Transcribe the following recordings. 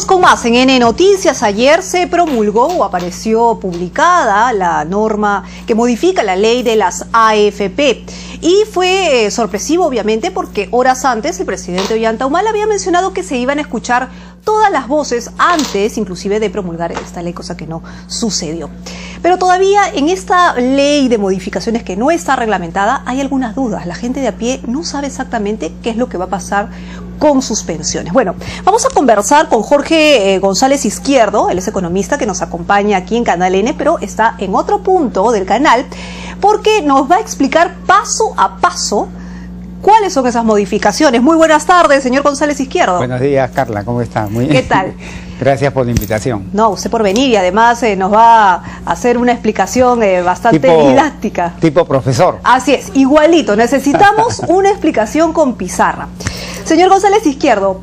Seguimos con más en N Noticias. Ayer se promulgó o apareció publicada la norma que modifica la ley de las AFP. Y fue sorpresivo, obviamente, porque horas antes el presidente Ollanta Humala había mencionado que se iban a escuchar todas las voces antes, inclusive, de promulgar esta ley, cosa que no sucedió. Pero todavía en esta ley de modificaciones que no está reglamentada hay algunas dudas. La gente de a pie no sabe exactamente qué es lo que va a pasar con sus pensiones. Bueno, vamos a conversar con Jorge González Izquierdo, él es economista que nos acompaña aquí en Canal N, pero está en otro punto del canal, porque nos va a explicar paso a paso cuáles son esas modificaciones. Muy buenas tardes, señor González Izquierdo. Buenos días, Carla, ¿cómo está? Muy ¿Qué tal? Gracias por la invitación. No, usted por venir, y además nos va a hacer una explicación bastante didáctica. Tipo profesor. Así es, igualito. Necesitamos una explicación con pizarra. Señor González Izquierdo,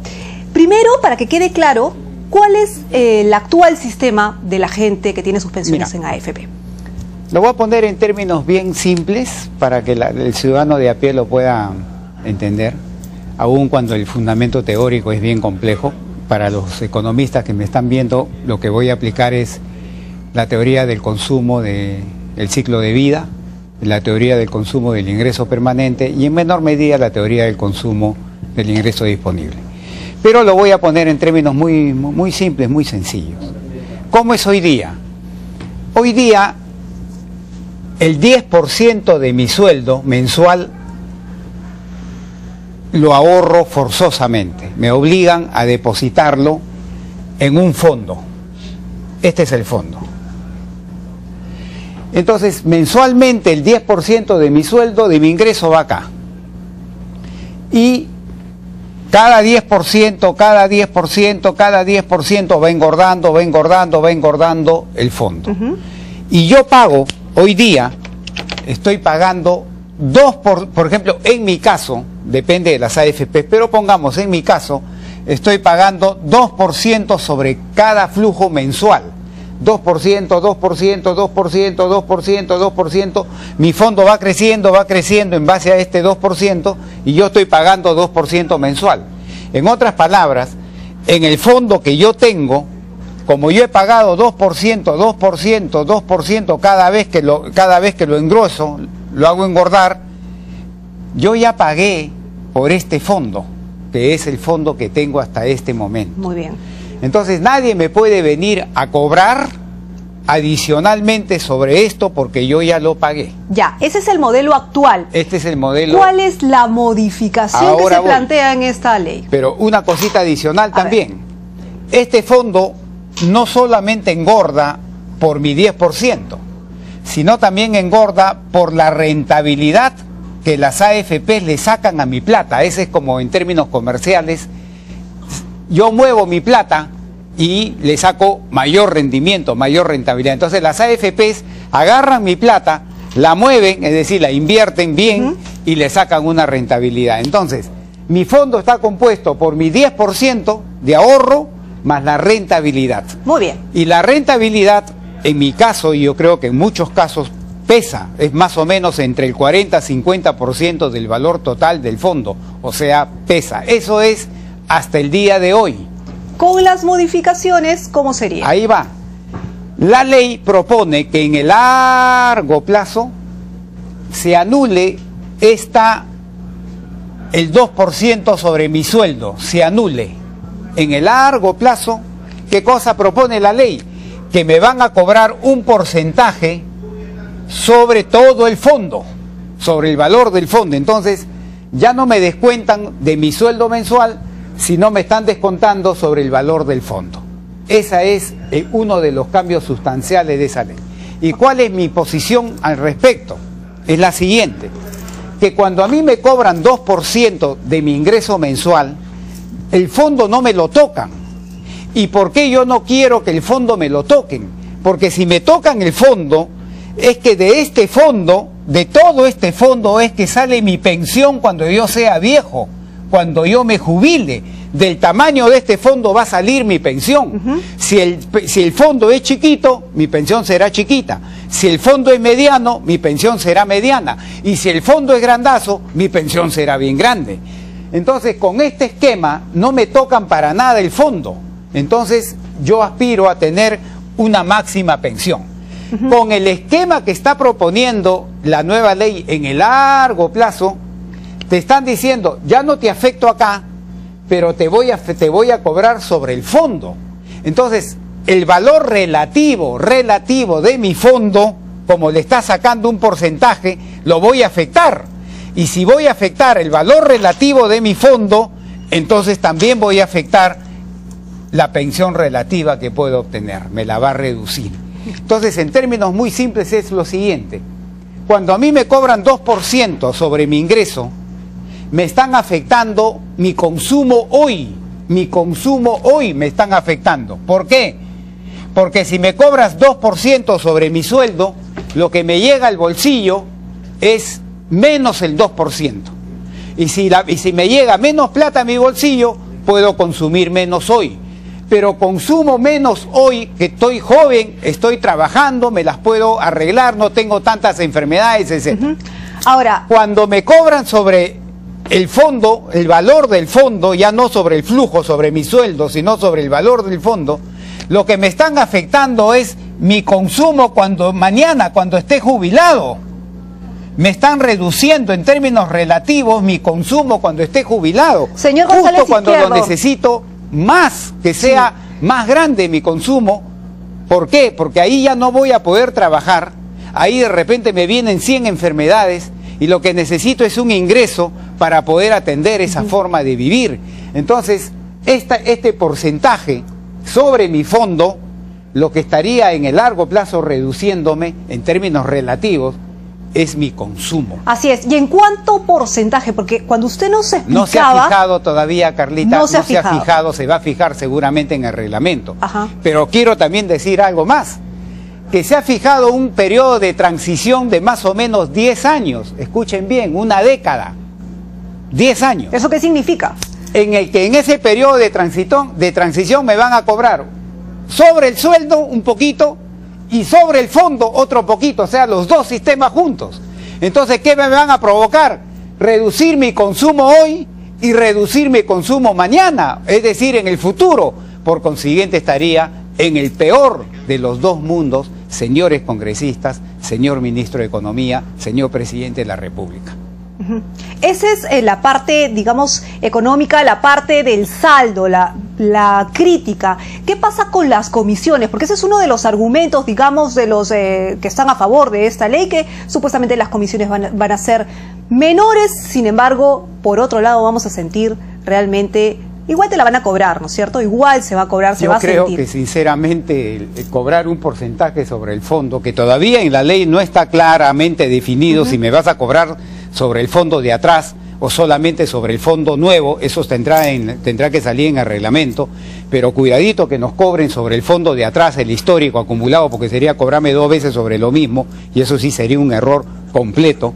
primero, para que quede claro, ¿cuál es el actual sistema de la gente que tiene sus pensiones en AFP? Lo voy a poner en términos bien simples para que el ciudadano de a pie lo pueda entender, aun cuando el fundamento teórico es bien complejo. Para los economistas que me están viendo, lo que voy a aplicar es la teoría del consumo del ciclo de vida, la teoría del consumo del ingreso permanente y en menor medida la teoría del consumo del ingreso disponible. Pero lo voy a poner en términos muy simples, muy sencillos. ¿Cómo es hoy día? Hoy día el 10% de mi sueldo mensual lo ahorro forzosamente. Me obligan a depositarlo en un fondo. Este es el fondo. Entonces, mensualmente el 10% de mi sueldo, de mi ingreso va acá. Y cada 10%, cada 10%, cada 10% va engordando el fondo. Y yo pago, hoy día, estoy pagando por ejemplo, en mi caso, depende de las AFP, pero pongamos, en mi caso, estoy pagando 2% sobre cada flujo mensual. 2%, 2%, 2%, 2%, 2%. Mi fondo va creciendo en base a este 2% y yo estoy pagando 2% mensual. En otras palabras, en el fondo que yo tengo, como yo he pagado 2%, 2%, 2% cada vez que lo engroso, lo hago engordar, yo ya pagué por este fondo, que es el fondo que tengo hasta este momento. Muy bien. Entonces nadie me puede venir a cobrar adicionalmente sobre esto porque yo ya lo pagué. Ya, ese es el modelo actual. Este es el modelo. ¿Cuál es la modificación que se plantea en esta ley? Pero una cosita adicional también. Este fondo no solamente engorda por mi 10%, sino también engorda por la rentabilidad que las AFP le sacan a mi plata. Ese es como en términos comerciales. Yo muevo mi plata y le saco mayor rendimiento, mayor rentabilidad. Entonces las AFPs agarran mi plata, la mueven, es decir, la invierten bien y le sacan una rentabilidad. Entonces, mi fondo está compuesto por mi 10% de ahorro más la rentabilidad. Muy bien. Y la rentabilidad, en mi caso, y yo creo que en muchos casos, pesa, es más o menos entre el 40-50% del valor total del fondo, o sea, pesa. Eso es hasta el día de hoy. Con las modificaciones, ¿cómo sería? Ahí va. La ley propone que en el largo plazo se anule el 2% sobre mi sueldo, se anule. En el largo plazo, ¿qué cosa propone la ley? Que me van a cobrar un porcentaje sobre todo el fondo, sobre el valor del fondo. Entonces, ya no me descuentan de mi sueldo mensual, sino me están descontando sobre el valor del fondo. Ese es uno de los cambios sustanciales de esa ley. ¿Y cuál es mi posición al respecto? Es la siguiente, que cuando a mí me cobran 2% de mi ingreso mensual, el fondo no me lo tocan. ¿Y por qué yo no quiero que el fondo me lo toquen? Porque si me tocan el fondo, es que de este fondo, de todo este fondo, es que sale mi pensión cuando yo sea viejo, cuando yo me jubile. Del tamaño de este fondo va a salir mi pensión. Si el fondo es chiquito, mi pensión será chiquita. Si el fondo es mediano, mi pensión será mediana. Y si el fondo es grandazo, mi pensión será bien grande. Entonces, con este esquema no me tocan para nada el fondo. Entonces yo aspiro a tener una máxima pensión. Con el esquema que está proponiendo la nueva ley en el largo plazo, te están diciendo, ya no te afecto acá, pero te voy a cobrar sobre el fondo. Entonces, el valor relativo de mi fondo, como le está sacando un porcentaje, lo voy a afectar. Y si voy a afectar el valor relativo de mi fondo, entonces también voy a afectar la pensión relativa que puedo obtener, me la va a reducir. Entonces, en términos muy simples es lo siguiente: cuando a mí me cobran 2% sobre mi ingreso, me están afectando mi consumo hoy me están afectando. ¿Por qué? Porque si me cobras 2% sobre mi sueldo, lo que me llega al bolsillo es menos el 2%. Y si me llega menos plata a mi bolsillo, puedo consumir menos hoy. Pero consumo menos hoy, que estoy joven, estoy trabajando, me las puedo arreglar, no tengo tantas enfermedades, etc. Ahora, cuando me cobran sobre el fondo, el valor del fondo, ya no sobre el flujo, sobre mi sueldo, sino sobre el valor del fondo, lo que me están afectando es mi consumo mañana, cuando esté jubilado. Me están reduciendo en términos relativos mi consumo cuando esté jubilado. Señor González Justo cuando Izquierdo, lo necesito más, que sea más grande mi consumo. ¿Por qué? Porque ahí ya no voy a poder trabajar. Ahí de repente me vienen 100 enfermedades y lo que necesito es un ingreso para poder atender esa forma de vivir. Entonces, este porcentaje sobre mi fondo, lo que estaría en el largo plazo reduciéndome en términos relativos, es mi consumo. Así es. ¿Y en cuánto porcentaje? Porque cuando usted nos explicaba... No se ha fijado todavía, Carlita, no se ha fijado, se va a fijar seguramente en el reglamento. Ajá. Pero quiero también decir algo más, que se ha fijado un periodo de transición de más o menos 10 años, escuchen bien, una década, 10 años. ¿Eso qué significa? En el que en ese periodo de transición me van a cobrar sobre el sueldo un poquito y sobre el fondo otro poquito, o sea, los dos sistemas juntos. Entonces, ¿qué me van a provocar? Reducir mi consumo hoy y reducir mi consumo mañana, es decir, en el futuro. Por consiguiente, estaría en el peor de los dos mundos, señores congresistas, señor ministro de Economía, señor presidente de la República. Esa es la parte, digamos, económica, la parte del saldo, la crítica. ¿Qué pasa con las comisiones? Porque ese es uno de los argumentos, digamos, de los que están a favor de esta ley, que supuestamente las comisiones van a ser menores. Sin embargo, por otro lado, vamos a sentir realmente... Igual te la van a cobrar, ¿no es cierto? Igual se va a cobrar, se va a sentir. Yo creo que sinceramente el cobrar un porcentaje sobre el fondo, que todavía en la ley no está claramente definido si me vas a cobrar sobre el fondo de atrás o solamente sobre el fondo nuevo, eso tendrá que salir en el reglamento, pero cuidadito que nos cobren sobre el fondo de atrás, el histórico acumulado, porque sería cobrarme 2 veces sobre lo mismo, y eso sí sería un error completo.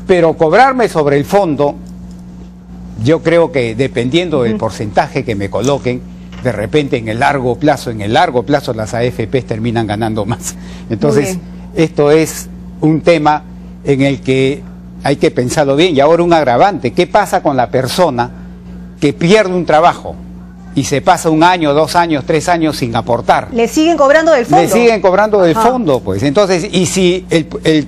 Pero cobrarme sobre el fondo, yo creo que dependiendo del porcentaje que me coloquen, de repente en el largo plazo las AFPs terminan ganando más. Entonces, esto es un tema en el que hay que pensarlo bien. Y ahora un agravante: ¿qué pasa con la persona que pierde un trabajo y se pasa 1 año, 2 años, 3 años sin aportar? ¿Le siguen cobrando del fondo? Le siguen cobrando del fondo, pues. Entonces, y si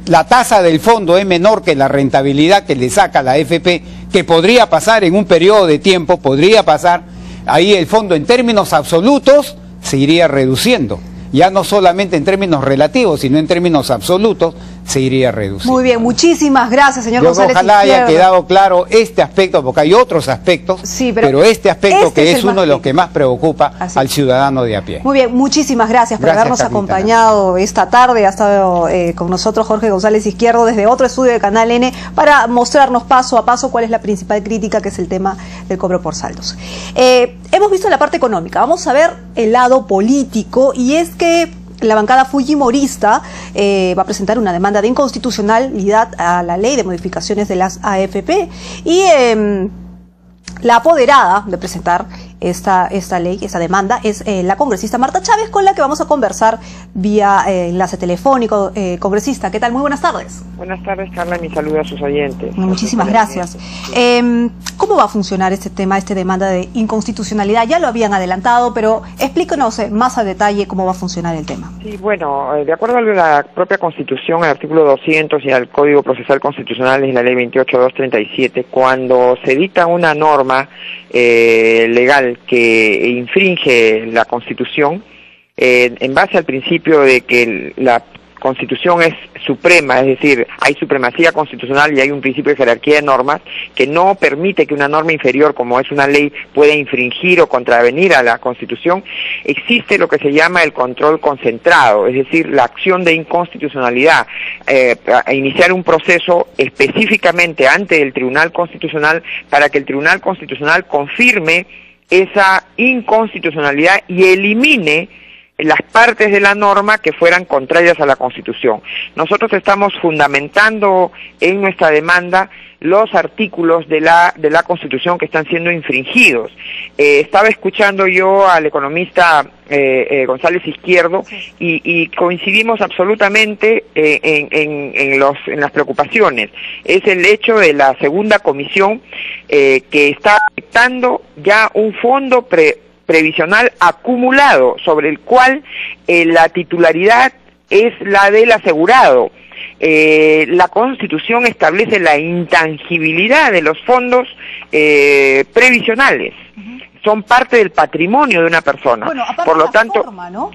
la tasa del fondo es menor que la rentabilidad que le saca la AFP, que podría pasar en un periodo de tiempo, podría pasar, ahí el fondo en términos absolutos se iría reduciendo. Ya no solamente en términos relativos, sino en términos absolutos, se iría reduciendo. Muy bien, muchísimas gracias, señor González Ojalá Izquierdo. haya quedado claro este aspecto, porque hay otros aspectos, sí, pero este aspecto que es uno de los crítico, que más preocupa al ciudadano de a pie. Muy bien, muchísimas gracias por habernos acompañado esta tarde. Ha estado con nosotros Jorge González Izquierdo desde otro estudio de Canal N para mostrarnos paso a paso cuál es la principal crítica, que es el tema del cobro por saldos. Hemos visto la parte económica, vamos a ver el lado político, y es que la bancada fujimorista va a presentar una demanda de inconstitucionalidad a la ley de modificaciones de las AFP, y la apoderada de presentar esta ley, esta demanda, es la congresista Marta Chávez, con la que vamos a conversar vía enlace telefónico. Congresista, ¿qué tal? Muy buenas tardes. Buenas tardes, Carla, y mi saludo a sus oyentes. Muchísimas gracias. ¿Cómo va a funcionar este tema, esta demanda de inconstitucionalidad? Ya lo habían adelantado, pero explíquenos más a detalle cómo va a funcionar el tema. Sí, bueno, de acuerdo a la propia Constitución, al artículo 200 y al Código Procesal Constitucional y la Ley 28.237, cuando se dicta una norma legal que infringe la Constitución, en base al principio de que la Constitución es suprema, es decir, hay supremacía constitucional y hay un principio de jerarquía de normas que no permite que una norma inferior, como es una ley, pueda infringir o contravenir a la Constitución, existe lo que se llama el control concentrado, es decir, la acción de inconstitucionalidad, a iniciar un proceso específicamente ante el Tribunal Constitucional para que el Tribunal Constitucional confirme esa inconstitucionalidad y elimine las partes de la norma que fueran contrarias a la Constitución. Nosotros estamos fundamentando en nuestra demanda los artículos de la Constitución que están siendo infringidos. Estaba escuchando yo al economista González Izquierdo y coincidimos absolutamente en las preocupaciones. Es el hecho de la segunda comisión que está afectando ya un fondo previsional acumulado sobre el cual la titularidad es la del asegurado. La Constitución establece la intangibilidad de los fondos previsionales. Son parte del patrimonio de una persona. Bueno, por lo tanto, forma, ¿no?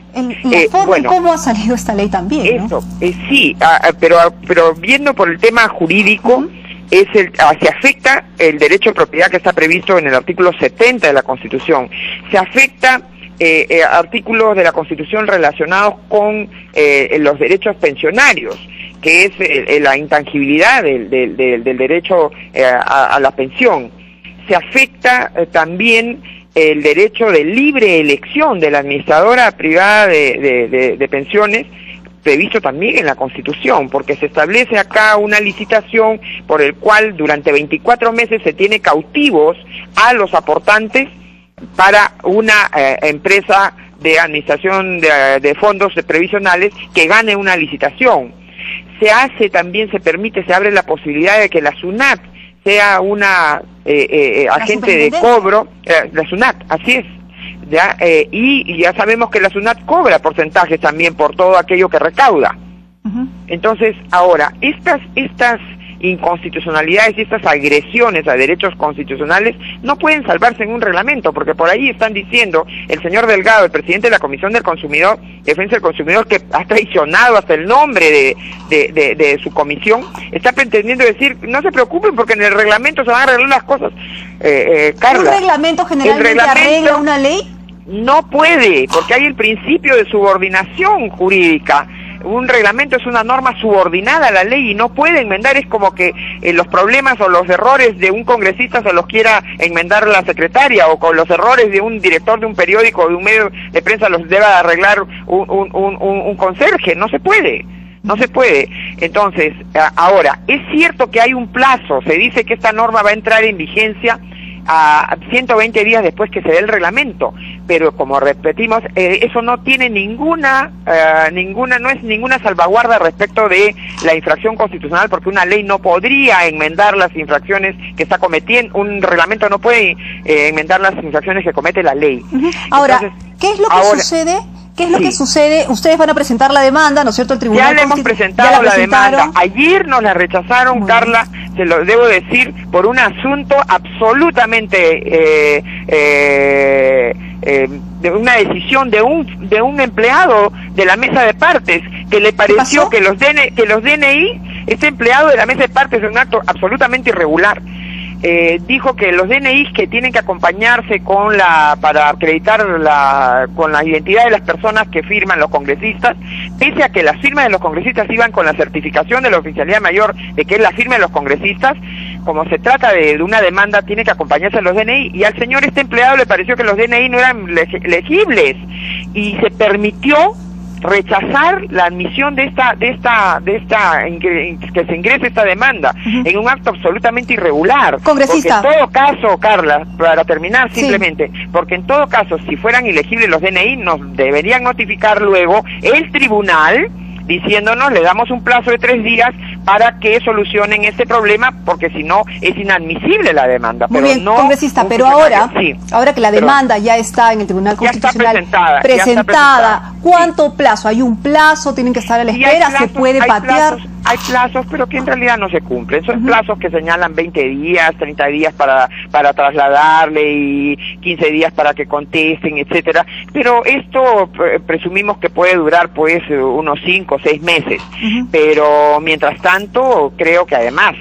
¿Cómo ha salido esta ley también? Eso, ¿no? Sí, pero viendo por el tema jurídico, se afecta el derecho de propiedad que está previsto en el artículo 70 de la Constitución. Se afecta artículos de la Constitución relacionados con los derechos pensionarios, que es la intangibilidad del derecho a la pensión. Se afecta también el derecho de libre elección de la administradora privada de pensiones, previsto también en la Constitución, porque se establece acá una licitación por el cual durante 24 meses se tiene cautivos a los aportantes para una empresa de administración de fondos previsionales que gane una licitación. Se abre la posibilidad de que la SUNAT sea una agente de cobro, la SUNAT, así es. ¿Ya? Y ya sabemos que la SUNAT cobra porcentajes también por todo aquello que recauda. Entonces, ahora, estas inconstitucionalidades y estas agresiones a derechos constitucionales no pueden salvarse en un reglamento, porque por ahí están diciendo el señor Delgado, el presidente de la Comisión del Consumidor, Defensa del Consumidor, que ha traicionado hasta el nombre de su comisión, está pretendiendo decir, no se preocupen porque en el reglamento se van a arreglar las cosas. Carla, ¿un reglamento generalmente arregla una ley? No puede, porque hay el principio de subordinación jurídica. Un reglamento es una norma subordinada a la ley y no puede enmendar. Es como que los problemas o los errores de un congresista se los quiera enmendar la secretaria, o con los errores de un director de un periódico o de un medio de prensa los deba arreglar un conserje. No se puede. No se puede. Entonces, ahora, es cierto que hay un plazo. Se dice que esta norma va a entrar en vigencia a 120 días después que se dé el reglamento, pero como repetimos, eso no tiene ninguna salvaguarda respecto de la infracción constitucional, porque una ley no podría enmendar las infracciones que está cometiendo, un reglamento no puede enmendar las infracciones que comete la ley. Ahora, entonces, ¿qué es lo que sucede? ¿Qué es lo que sucede? Ustedes van a presentar la demanda, ¿no es cierto? El tribunal ya le hemos presentado la demanda. Ayer nos la rechazaron, Carla, se lo debo decir, por un asunto absolutamente de una decisión de un empleado de la mesa de partes, que le pareció que los DNI, este empleado de la mesa de partes, es un acto absolutamente irregular. Dijo que los DNI que tienen que acompañarse para acreditar con la identidad de las personas que firman los congresistas, pese a que las firmas de los congresistas iban con la certificación de la oficialidad mayor de que es la firma de los congresistas, como se trata de una demanda, tiene que acompañarse a los DNI, y al señor este empleado le pareció que los DNI no eran legibles, y se permitió rechazar la admisión que se ingrese esta demanda en un acto absolutamente irregular. Congresista. Porque en todo caso, Carla, para terminar simplemente, porque en todo caso, si fueran ilegibles los DNI, nos deberían notificar luego el tribunal diciéndonos, le damos un plazo de 3 días para que solucionen este problema, porque si no es inadmisible la demanda. Muy pero bien, no congresista, pero ahora que la perdón. demanda ya está en el Tribunal Constitucional Ya está presentada, ¿cuánto plazo? ¿Hay un plazo? ¿Tienen que estar a la espera? ¿Se puede patear? Hay plazos, pero que en realidad no se cumplen. Son plazos que señalan 20 días, 30 días para trasladarle y 15 días para que contesten, etcétera. Pero esto presumimos que puede durar pues unos 5 o 6 meses. Pero mientras tanto, creo que además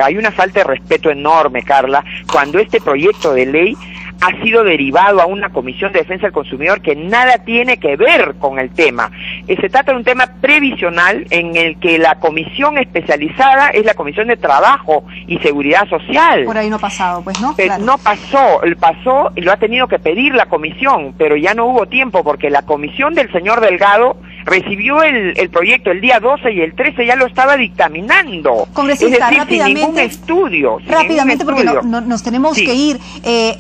hay una falta de respeto enorme, Carla, cuando este proyecto de ley ha sido derivado a una Comisión de Defensa del Consumidor que nada tiene que ver con el tema. Se trata de un tema previsional en el que la comisión especializada es la Comisión de Trabajo y Seguridad Social. Por ahí no ha pasado, pues, ¿no? Claro. No pasó y lo ha tenido que pedir la comisión, pero ya no hubo tiempo porque la comisión del señor Delgado recibió el proyecto el día 12 y el 13 ya lo estaba dictaminando. Congresista, es decir, sin ningún estudio. Rápidamente, porque nos tenemos que ir.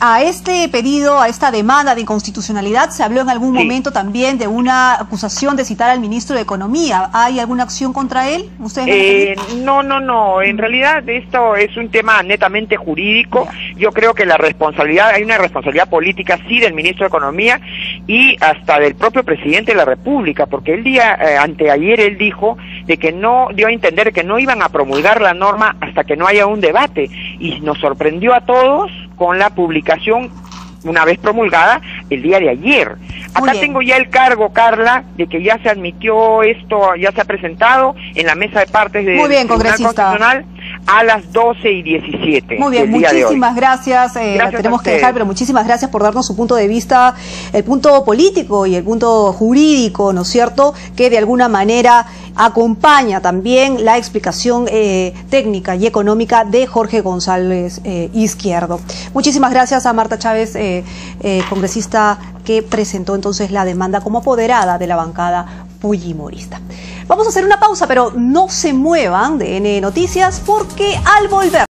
A este pedido, a esta demanda de inconstitucionalidad, se habló en algún momento también de una acusación de citar al ministro de Economía. ¿Hay alguna acción contra él? ¿Ustedes no. En realidad esto es un tema netamente jurídico. Yo creo que hay una responsabilidad política, sí, del ministro de Economía y hasta del propio presidente de la República, porque el día anteayer él dijo de que no dio a entender que no iban a promulgar la norma hasta que no haya un debate, y nos sorprendió a todos con la publicación una vez promulgada el día de ayer. Acá tengo ya el cargo, Carla, de que ya se admitió esto, ya se ha presentado en la mesa de partes del Tribunal Constitucional a las 12:17. Muy bien, muchísimas gracias. La tenemos que dejar, pero muchísimas gracias por darnos su punto de vista, el punto político y el punto jurídico, ¿no es cierto?, que de alguna manera acompaña también la explicación técnica y económica de Jorge González Izquierdo. Muchísimas gracias a Marta Chávez, congresista que presentó entonces la demanda como apoderada de la bancada fujimorista. Vamos a hacer una pausa, pero no se muevan de N Noticias, porque al volver